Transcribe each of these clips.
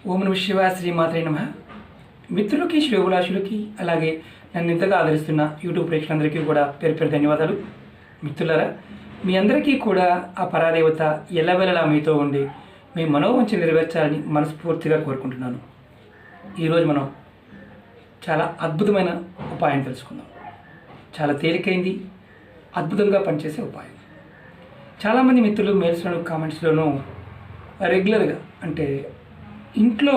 ఓం నమః శివాయ, శ్రీమాత్రే నమః. మిత్రులకి, శ్రేయోభిలాషులకి, అలాగే నన్ను ఇంతగా ఆదరిస్తున్న యూట్యూబ్ ప్రేక్షకులందరికీ కూడా పేరు పేరు ధన్యవాదాలు. మిత్రులారా, మీ అందరికీ కూడా ఆ పరాదేవత ఎల్లవెల్లలా మీతో ఉండి మీ మనోవంచ నెరవేర్చాలని మనస్ఫూర్తిగా కోరుకుంటున్నాను. ఈరోజు మనం చాలా అద్భుతమైన ఉపాయం తెలుసుకుందాం. చాలా తేలికైంది, అద్భుతంగా పనిచేసే ఉపాయం. చాలామంది మిత్రులు మెయిల్స్లోను, కామెంట్స్లోనూ రెగ్యులర్గా అంటే ఇంట్లో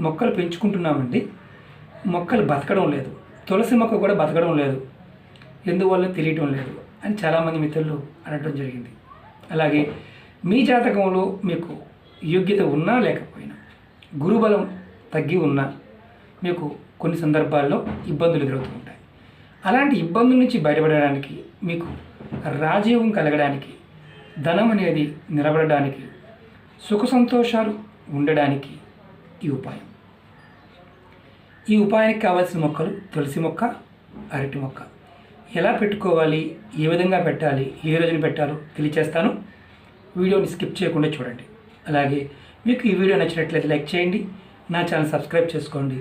మొక్కలు పెంచుకుంటున్నామండి, మొక్కలు బతకడం లేదు, తులసి మొక్క కూడా బతకడం లేదు, ఎందువల్ల తెలియటం లేదు అని చాలామంది మిత్రులు అనడం జరిగింది. అలాగే మీ జాతకంలో మీకు యోగ్యత ఉన్నా లేకపోయినా, గురుబలం తగ్గి ఉన్నా మీకు కొన్ని సందర్భాల్లో ఇబ్బందులు ఎదురవుతూ ఉంటాయి. అలాంటి ఇబ్బందుల నుంచి బయటపడడానికి, మీకు రాజయోగం కలగడానికి, ధనం అనేది నిలబడడానికి, సుఖ సంతోషాలు ఉండడానికి ఈ ఉపాయం. ఈ ఉపాయానికి కావాల్సిన మొక్కలు తులసి మొక్క, అరటి మొక్క. ఎలా పెట్టుకోవాలి, ఏ విధంగా పెట్టాలి, ఏ రోజున పెట్టాలో తెలియచేస్తాను. వీడియోని స్కిప్ చేయకుండా చూడండి. అలాగే మీకు ఈ వీడియో నచ్చినట్లయితే లైక్ చేయండి, నా ఛానల్ సబ్స్క్రైబ్ చేసుకోండి,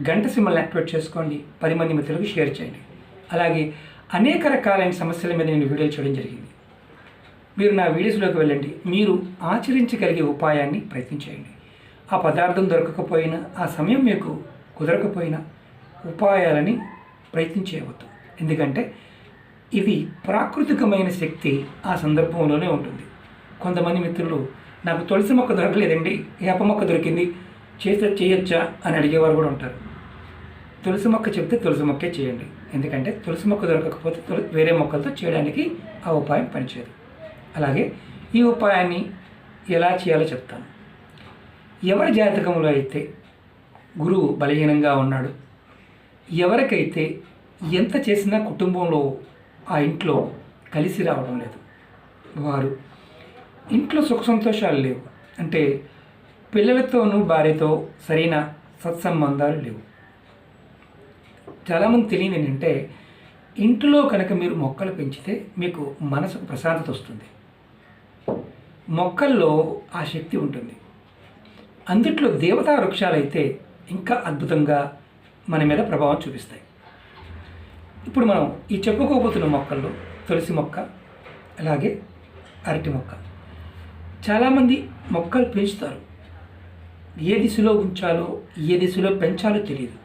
గంట సింబల్ని యాక్టివేట్ చేసుకోండి, 10 మంది మిత్రులకు షేర్ చేయండి. అలాగే అనేక రకాలైన సమస్యల మీద నేను వీడియోలు చేయడం జరిగింది. మీరు నా వీడియోస్లోకి వెళ్ళండి, మీరు ఆచరించగలిగే ఉపాయాన్ని ప్రయత్నించేయండి. ఆ పదార్థం దొరకకపోయినా, ఆ సమయం మీకు కుదరకపోయినా ఉపాయాలని ప్రయత్నించేయవద్దు. ఎందుకంటే ఇది ప్రాకృతికమైన శక్తి ఆ సందర్భంలోనే ఉంటుంది. కొంతమంది మిత్రులు నాకు తులసి మొక్క దొరకలేదండి, వేప మొక్క దొరికింది, చేయొచ్చా అని అడిగేవారు కూడా ఉంటారు. తులసి మొక్క చెప్తే తులసి మొక్కే చేయండి. ఎందుకంటే తులసి మొక్క దొరకకపోతే వేరే మొక్కలతో చేయడానికి ఆ ఉపాయం పనిచేయదు. అలాగే ఈ ఉపాయాన్ని ఎలా చేయాలో చెప్తాను. ఎవరి జాతకంలో అయితే గురువు బలహీనంగా ఉన్నాడు, ఎవరికైతే ఎంత చేసినా కుటుంబంలో ఆ ఇంట్లో కలిసి రావడం లేదు, వారు ఇంట్లో సుఖ సంతోషాలు లేవు, అంటే పిల్లలతోనూ భార్యతో సరైన సత్సంబంధాలు లేవు. చాలామంది తెలియదు ఏంటంటే, ఇంట్లో కనుక మీరు మొక్కలు పెంచితే మీకు మనసుకు ప్రశాంతత వస్తుంది. మొక్కల్లో ఆ శక్తి ఉంటుంది. అందుట్లో దేవతా వృక్షాలు అయితే ఇంకా అద్భుతంగా మన మీద ప్రభావం చూపిస్తాయి. ఇప్పుడు మనం ఈ చెప్పుకోబోతున్న మొక్కల్లో తులసి మొక్క, అలాగే అరటి మొక్క. చాలామంది మొక్కలు పెంచుతారు, ఏ దిశలో ఉంచాలో, ఏ దిశలో పెంచాలో తెలియదు.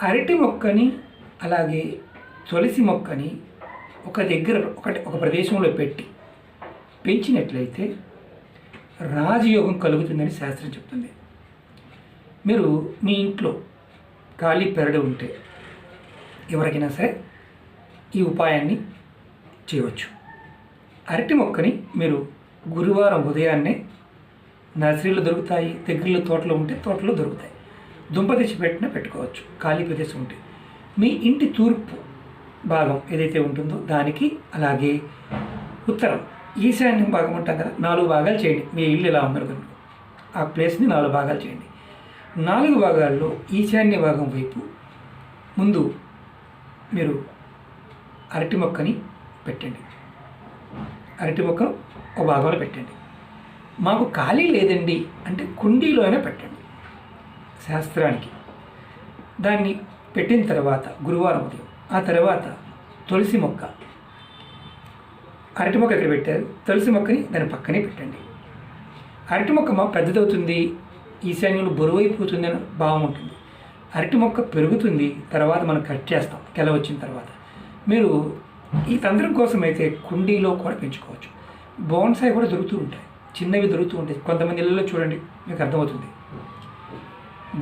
అరటి మొక్కని అలాగే తులసి మొక్కని ఒక దగ్గర ఒక ప్రదేశంలో పెంచినట్లయితే రాజయోగం కలుగుతుందని శాస్త్రం చెప్తుంది. మీరు మీ ఇంట్లో ఖాళీ పెరడు ఉంటే ఎవరికైనా సరే ఈ ఉపాయాన్ని చేయవచ్చు. అరటి మొక్కని మీరు గురువారం ఉదయాన్నే నర్సరీలో దొరుకుతాయి, దగ్గరలో తోటలో ఉంటే తోటలో దొరుకుతాయి, దుంప తెచ్చి పెట్టుకోవచ్చు. ఖాళీ ప్రదేశం ఉంటే మీ ఇంటి తూర్పు భాగం ఏదైతే ఉంటుందో దానికి, అలాగే ఉత్తరం ఈశాన్యం భాగం ఉంటాం కదా, 4 భాగాలు చేయండి. మీ ఇల్లు ఎలా ఉందనుకోండి, ఆ ప్లేస్ని 4 భాగాలు చేయండి. 4 భాగాల్లో ఈశాన్య భాగం వైపు ముందు మీరు అరటి మొక్కని పెట్టండి. అరటి మొక్కను ఒక భాగంలో పెట్టండి. మాకు ఖాళీ లేదండి అంటే కుండీలో అయినా పెట్టండి. శాస్త్రానికి దాన్ని పెట్టిన తర్వాత గురువారం ఉదయం, ఆ తర్వాత తులసి మొక్క, అరటి మొక్క ఇక్కడ పెట్టారు, తులసి మొక్కని దాని పక్కనే పెట్టండి. అరటి మొక్క పెద్దదవుతుంది, ఈశాన్యంలో బరువైపోతుంది అని భావం ఉంటుంది. అరటి మొక్క పెరుగుతుంది, తర్వాత మనం కట్ చేస్తాం గెల వచ్చిన తర్వాత. మీరు ఈ తంత్రం కోసం అయితే కుండీలో కూడా పెంచుకోవచ్చు. బోన్సాయి కూడా దొరుకుతూ ఉంటాయి, చిన్నవి దొరుకుతూ ఉంటాయి. కొంతమంది ఇళ్ళలో చూడండి, మీకు అర్థమవుతుంది.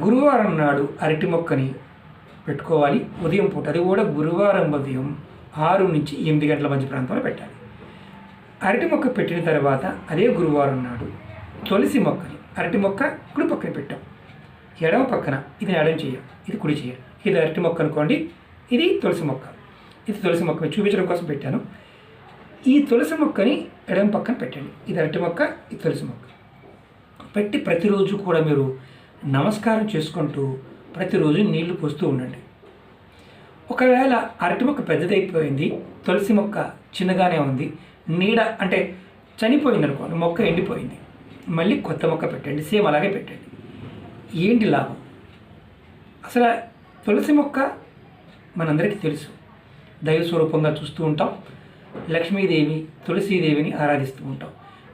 గురువారం నాడు అరటి మొక్కని పెట్టుకోవాలి, ఉదయం పూట. అది కూడా గురువారం ఉదయం 6 నుంచి 8 గంటల మధ్య ప్రాంతంలో పెట్టాలి. అరటి మొక్క పెట్టిన తర్వాత అదే గురువారం నాడు తులసి మొక్కని, అరటి మొక్క కుడి పక్కన పెట్టాం, ఎడమ పక్కన ఇది ఎడమ చేయం, ఇది కుడి చేయం. ఇది అరటి మొక్క అనుకోండి, ఇది తులసి మొక్క. ఇది తులసి మొక్క చూపించడం కోసం పెట్టాను. ఈ తులసి మొక్కని ఎడమ పక్కన పెట్టండి. ఇది అరటి మొక్క, ఇది తులసి మొక్క పెట్టి ప్రతిరోజు కూడా మీరు నమస్కారం చేసుకుంటూ ప్రతిరోజు నీళ్లు పోస్తూ ఉండండి. ఒకవేళ అరటి మొక్క పెద్దదైపోయింది, తులసి మొక్క చిన్నగానే ఉంది, నీడ అంటే చనిపోయింది అనుకోండి, మొక్క ఎండిపోయింది, మళ్ళీ కొత్త మొక్క పెట్టండి, సేమ్ అలాగే పెట్టండి. ఏంటి లాభం? అసలు తులసి మొక్క మనందరికీ తెలుసు, దైవ స్వరూపంగా చూస్తూ ఉంటాం. లక్ష్మీదేవి, తులసీదేవిని ఆరాధిస్తూ ఉంటాం.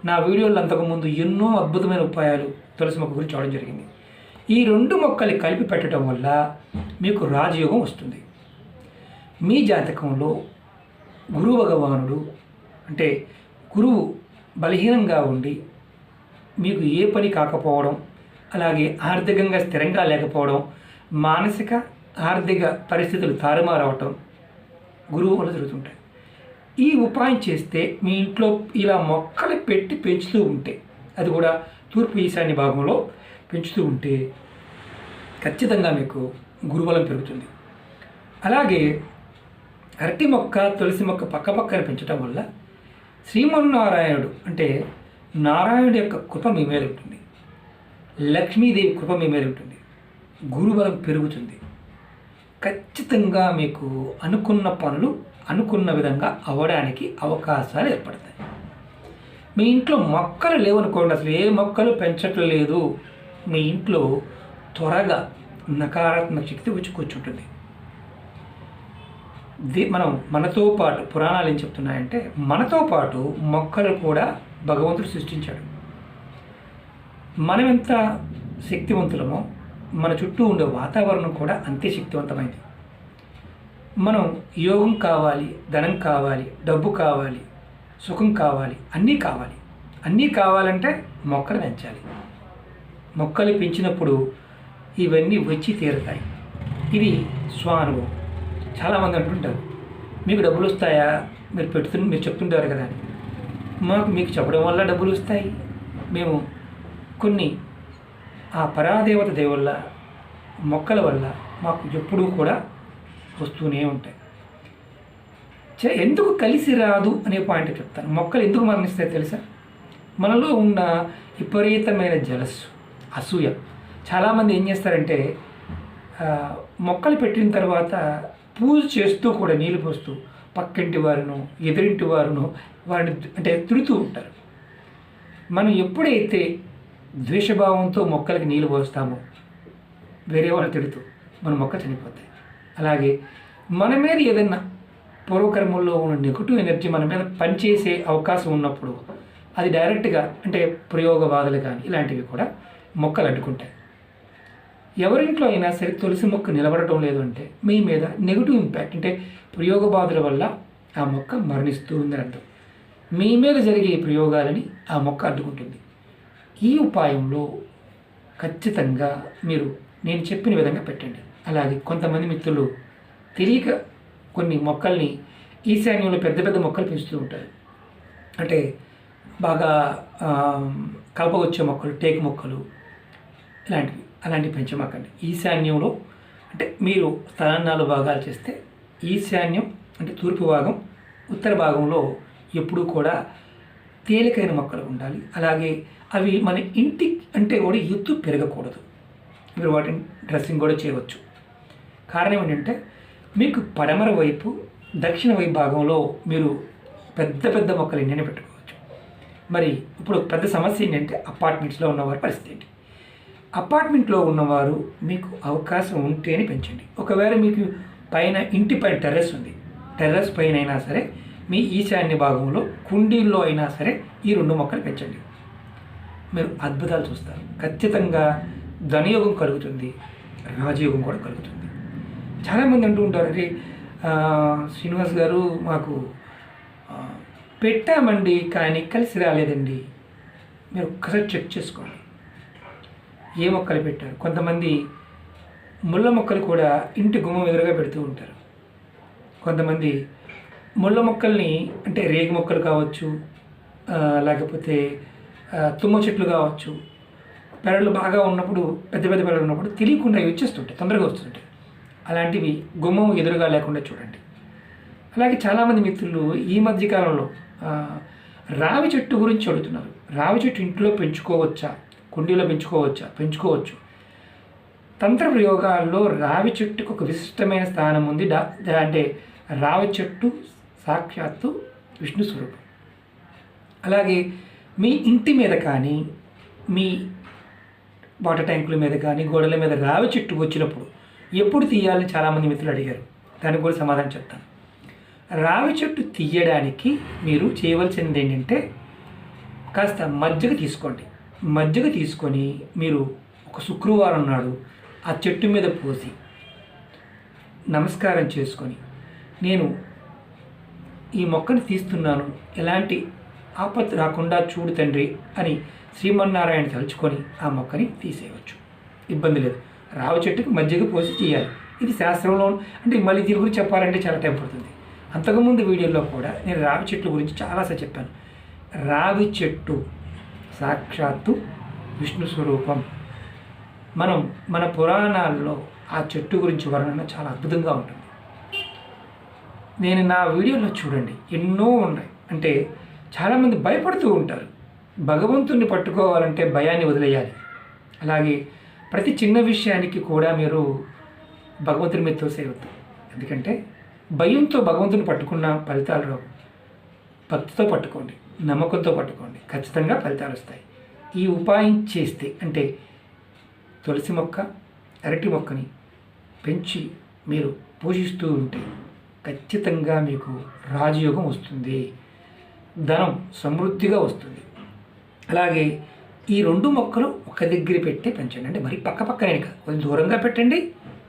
నా వీడియోలో అంతకుముందు ఎన్నో అద్భుతమైన ఉపాయాలు తులసి మొక్క గురించి చూడడం జరిగింది. ఈ 2 మొక్కలు కలిపి పెట్టడం వల్ల మీకు రాజయోగం వస్తుంది. మీ జాతకంలో గురు భగవానుడు అంటే గురువు బలహీనంగా ఉండి మీకు ఏ పని కాకపోవడం, అలాగే ఆర్థికంగా స్థిరంగా లేకపోవడం, మానసిక ఆర్థిక పరిస్థితులు తారుమారవటం గురువు వల్ల జరుగుతుంటాయి. ఈ ఉపాయం చేస్తే మీ ఇంట్లో ఇలా మొక్కలు పెట్టి పెంచుతూ ఉంటే, అది కూడా తూర్పు ఈశాన్య భాగంలో పెంచుతూ ఉంటే ఖచ్చితంగా మీకు గురుబలం పెరుగుతుంది. అలాగే అరటి మొక్క, తులసి మొక్క పక్కపక్కన పెంచడం వల్ల శ్రీమన్నారాయణుడు అంటే నారాయణుడి యొక్క కృప మీ మీద ఉంటుంది, లక్ష్మీదేవి కృప మీ మీద ఉంటుంది, గురుబలం పెరుగుతుంది. ఖచ్చితంగా మీకు అనుకున్న పనులు అనుకున్న విధంగా అవ్వడానికి అవకాశాలు ఏర్పడతాయి. మీ ఇంట్లో మొక్కలు లేవనుకోండి, అసలు ఏ మొక్కలు పెంచట్లేదు, మీ ఇంట్లో త్వరగా నకారాత్మక శక్తి వచ్చి కూర్చుంటుంది. మనతో పాటు పురాణాలు ఏం చెప్తున్నాయంటే, మనతో పాటు మొక్కలు కూడా భగవంతుడు సృష్టించాడు. మనం ఎంత శక్తివంతులమో మన చుట్టూ ఉండే వాతావరణం కూడా అంతే శక్తివంతమైంది. మనం యోగం కావాలి, ధనం కావాలి, డబ్బు కావాలి, సుఖం కావాలి, అన్నీ కావాలంటే మొక్కలు పెంచాలి. మొక్కలు పెంచినప్పుడు ఇవన్నీ వచ్చి తీరుతాయి. ఇది స్వానుభవం. చాలామంది అంటుంటారు, మీకు డబ్బులు వస్తాయా, మీరు చెప్తుంటారు కదా అని. మీకు చెప్పడం వల్ల డబ్బులు వస్తాయి. మేము కొన్ని ఆ పరాదేవత దేవుళ్ళ మొక్కల వల్ల మాకు ఎప్పుడూ కూడా వస్తూనే ఉంటాయి. ఎందుకు కలిసి రాదు అనే పాయింట్ చెప్తాను. మొక్కలు ఎందుకు మరణిస్తాయి తెలుసా? మనలో ఉన్న విపరీతమైన జలస్సు, అసూయ. చాలామంది ఏం చేస్తారంటే, మొక్కలు పెట్టిన తర్వాత పూజ చేస్తూ కూడా నీళ్ళు పోస్తూ పక్కింటి వారును ఎదురింటి వారును వారిని అంటే తిడుతూ ఉంటారు. మనం ఎప్పుడైతే ద్వేషభావంతో మొక్కలకి నీళ్ళు పోస్తామో వేరే వాళ్ళు తిడుతూ మన మొక్క చనిపోతాయి. అలాగే మన మీద ఏదైనా పూర్వకర్మల్లో ఉన్న నెగిటివ్ ఎనర్జీ మన మీద పనిచేసే అవకాశం ఉన్నప్పుడు అది డైరెక్ట్గా అంటే ప్రయోగ బాధలు కానీ ఇలాంటివి కూడా మొక్కలు అడ్డుకుంటాయి. ఎవరింట్లో అయినా సరే తులసి మొక్క నిలబడటం లేదు అంటే మీ మీద నెగిటివ్ ఇంపాక్ట్ అంటే ప్రయోగ బాధల వల్ల ఆ మొక్క మరణిస్తూ ఉందని అర్థం. మీ మీద జరిగే ప్రయోగాలని ఆ మొక్క అడ్డుకుంటుంది. ఈ ఉపాయంలో ఖచ్చితంగా మీరు నేను చెప్పిన విధంగా పెట్టండి. అలాగే కొంతమంది మిత్రులు తెలియక కొన్ని మొక్కల్ని ఈశాన్యంలో పెద్ద పెద్ద మొక్కలు పెంచుతూ ఉంటారు. అంటే బాగా కలపవచ్చే మొక్కలు, టేకు మొక్కలు అలాంటివి పెంచమాకండి. ఈశాన్యంలో అంటే మీరు స్థలాన్ని 4 భాగాలు చేస్తే ఈశాన్యం అంటే తూర్పు భాగం, ఉత్తర భాగంలో ఎప్పుడూ కూడా తేలికైన మొక్కలు ఉండాలి. అలాగే అవి మన ఇంటి అంటే కూడా ఎత్తు పెరగకూడదు. మీరు వాటిని డ్రెస్సింగ్ కూడా చేయవచ్చు. కారణం ఏంటంటే మీకు పడమర వైపు, దక్షిణ వైపు భాగంలో మీరు పెద్ద పెద్ద మొక్కలు ఎన్నైనా పెట్టుకోవచ్చు. మరి ఇప్పుడు పెద్ద సమస్య ఏంటంటే అపార్ట్మెంట్స్లో ఉన్నవారి పరిస్థితి ఏంటి? అపార్ట్మెంట్లో ఉన్నవారు మీకు అవకాశం ఉంటేనే పెంచండి. ఒకవేళ మీకు పైన ఇంటి పైన టెర్రస్ ఉంది, టెర్రస్ పైన అయినా సరే మీ ఈశాన్య భాగంలో కుండీల్లో అయినా సరే ఈ 2 మొక్కలు పెంచండి. మీరు అద్భుతాలు చూస్తారు. ఖచ్చితంగా ధనయోగం కలుగుతుంది, రాజయోగం కూడా కలుగుతుంది. చాలామంది అంటూ ఉంటారు, అరే శ్రీనివాస్ గారు మాకు పెట్టామండి కానీ కలిసి రాలేదండి. మీరు ఒక్కసారి చెక్ చేసుకోండి ఏ మొక్కలు పెట్టారు. కొంతమంది ముళ్ళ మొక్కలు కూడా ఇంటి గుమ్మం ఎదురుగా పెడుతూ ఉంటారు. కొంతమంది ముళ్ళ మొక్కల్ని అంటే రేగి మొక్కలు కావచ్చు, లేకపోతే తుమ్మ చెట్లు కావచ్చు, పెరళ్ళు బాగా ఉన్నప్పుడు పెద్ద పెద్ద పెరళ్ళు ఉన్నప్పుడు తెలియకుండా అవి వచ్చేస్తుంటాయి, తొందరగా వస్తుంటాయి. అలాంటివి గుమ్మం ఎదురుగా లేకుండా చూడండి. అలాగే చాలామంది మిత్రులు ఈ మధ్యకాలంలో రావి చెట్టు గురించి అడుగుతున్నారు. రావి చెట్టు ఇంట్లో పెంచుకోవచ్చా, కుండీలో పెంచుకోవచ్చు. తంత్ర ప్రయోగాల్లో రావి చెట్టుకు ఒక విశిష్టమైన స్థానం ఉంది. అంటే రావి చెట్టు సాక్షాత్తు విష్ణు స్వరూపం. అలాగే మీ ఇంటి మీద కానీ మీ వాటర్ ట్యాంకుల మీద కానీ గోడల మీద రావి చెట్టు వచ్చినప్పుడు ఎప్పుడు తీయాలని చాలామంది మిత్రులు అడిగారు. దానికి కూడా సమాధానం చెప్తాను. రావి చెట్టు తీయడానికి మీరు చేయవలసింది ఏంటంటే కాస్త మజ్జిగ తీసుకోండి. మజ్జిగ తీసుకొని మీరు ఒక శుక్రవారం నాడు ఆ చెట్టు మీద పోసి నమస్కారం చేసుకొని, నేను ఈ మొక్కను తీస్తున్నాను, ఎలాంటి ఆపత్తు రాకుండా చూడు తండ్రి అని శ్రీమన్నారాయణ తలుచుకొని ఆ మొక్కని తీసేయవచ్చు. ఇబ్బంది లేదు. రావి చెట్టుకి మజ్జిగ పోసి చేయాలి. ఇది శాస్త్రంలో, అంటే మళ్ళీ దీని గురించి చెప్పాలంటే చాలా టైం పడుతుంది. అంతకుముందు వీడియోలో కూడా నేను రావి చెట్ల గురించి చాలాసార్లు చెప్పాను. రావి చెట్టు సాక్షాత్తు విష్ణు స్వరూపం. మన పురాణాల్లో ఆ చెట్టు గురించి వర్ణన చాలా అద్భుతంగా ఉంటుంది. నేను నా వీడియోలో చూడండి, ఎన్నో ఉన్నాయి. అంటే చాలామంది భయపడుతూ ఉంటారు. భగవంతుణ్ణి పట్టుకోవాలంటే భయాన్ని వదిలేయాలి. అలాగే ప్రతి చిన్న విషయానికి కూడా మీరు భగవంతుని మీద తోసేయవద్దు. ఎందుకంటే భయంతో భగవంతుని పట్టుకున్న ఫలితాలు రావు. భక్తితో పట్టుకోండి, నమ్మకంతో పట్టుకోండి, ఖచ్చితంగా ఫలితాలు వస్తాయి. ఈ ఉపాయం చేస్తే, అంటే తులసి మొక్క, అరటి మొక్కని పెంచి మీరు పూజిస్తూ ఉంటే ఖచ్చితంగా మీకు రాజయోగం వస్తుంది, ధనం సమృద్ధిగా వస్తుంది. అలాగే ఈ 2 మొక్కలు ఒక దగ్గర పెట్టి పెంచండి. అంటే మరి పక్కనే కాదు, కొంచెం దూరంగా పెట్టండి,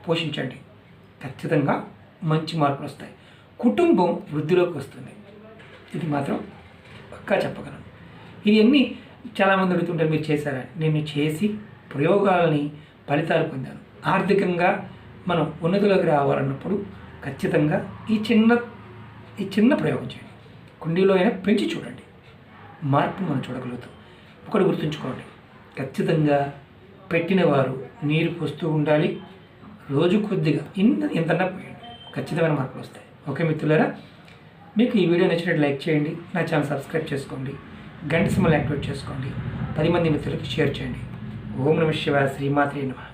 పోషించండి. ఖచ్చితంగా మంచి మార్పులు వస్తాయి. కుటుంబం వృద్ధిలోకి వస్తుంది. ఇది మాత్రం పక్కా చెప్పగలను. ఇవన్నీ చాలామంది అడుగుతుంటారు, మీరు చేశారా? నేను చేసి ప్రయోగాలని ఫలితాలు పొందాను. ఆర్థికంగా మనం ఉన్నతిలోకి రావాలన్నప్పుడు ఖచ్చితంగా ఈ చిన్న ప్రయోగం చేయండి. కుండీలో అయినా పెంచి చూడండి, మార్పు మనం చూడగలుగుతాం. ఒకటి గుర్తుంచుకోండి, ఖచ్చితంగా పెట్టిన వారు నీరు పోస్తూ ఉండాలి. రోజు కొద్దిగా ఇంతన్నా పోయండి, ఖచ్చితమైన మార్పులు వస్తాయి. ఓకే మిత్రులారా, మీకు ఈ వీడియో నచ్చినట్టు లైక్ చేయండి, నా ఛానల్ సబ్స్క్రైబ్ చేసుకోండి, గంట సింబల్ యాక్టివేట్ చేసుకోండి, 10 మంది మిత్రులకు షేర్ చేయండి. ఓం నమః శివాయ. శ్రీమాత్రే నమః.